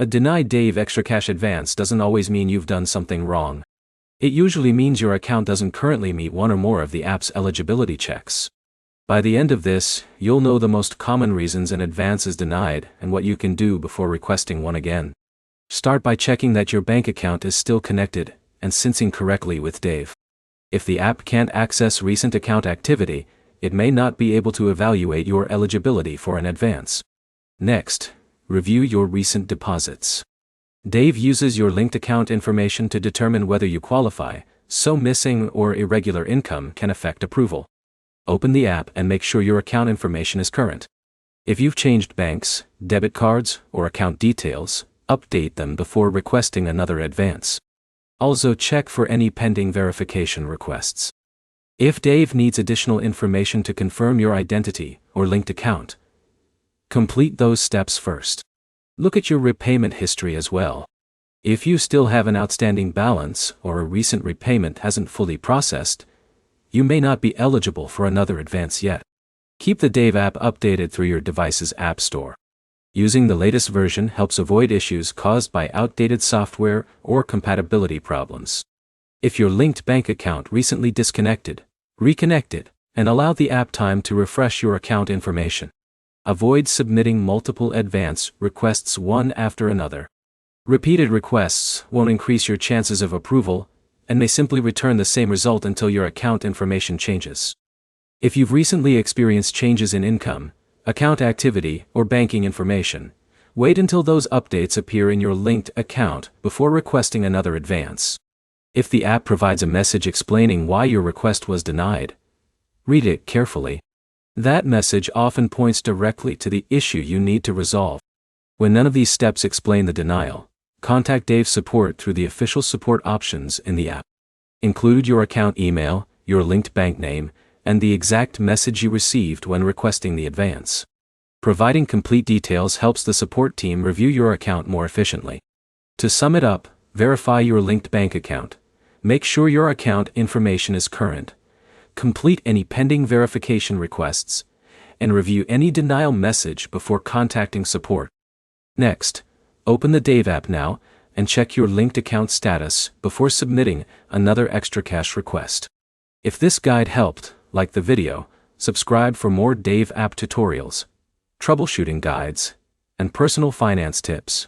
A denied Dave ExtraCash advance doesn't always mean you've done something wrong. It usually means your account doesn't currently meet one or more of the app's eligibility checks. By the end of this, you'll know the most common reasons an advance is denied and what you can do before requesting one again. Start by checking that your bank account is still connected and syncing correctly with Dave. If the app can't access recent account activity, it may not be able to evaluate your eligibility for an advance. Next, review your recent deposits. Dave uses your linked account information to determine whether you qualify, so missing or irregular income can affect approval. Open the app and make sure your account information is current. If you've changed banks, debit cards, or account details, update them before requesting another advance. Also check for any pending verification requests. If Dave needs additional information to confirm your identity or linked account, complete those steps first. Look at your repayment history as well. If you still have an outstanding balance or a recent repayment hasn't fully processed, you may not be eligible for another advance yet. Keep the Dave app updated through your device's app store. Using the latest version helps avoid issues caused by outdated software or compatibility problems. If your linked bank account recently disconnected, reconnect it, and allow the app time to refresh your account information. Avoid submitting multiple advance requests one after another. Repeated requests won't increase your chances of approval and may simply return the same result until your account information changes. If you've recently experienced changes in income, account activity, or banking information, wait until those updates appear in your linked account before requesting another advance. If the app provides a message explaining why your request was denied, read it carefully. That message often points directly to the issue you need to resolve. When none of these steps explain the denial, contact Dave support through the official support options in the app. Include your account email, your linked bank name, and the exact message you received when requesting the advance. Providing complete details helps the support team review your account more efficiently. To sum it up, verify your linked bank account. Make sure your account information is current. Complete any pending verification requests, and review any denial message before contacting support. Next, open the Dave app now and check your linked account status before submitting another ExtraCash request. If this guide helped, like the video, subscribe for more Dave app tutorials, troubleshooting guides, and personal finance tips.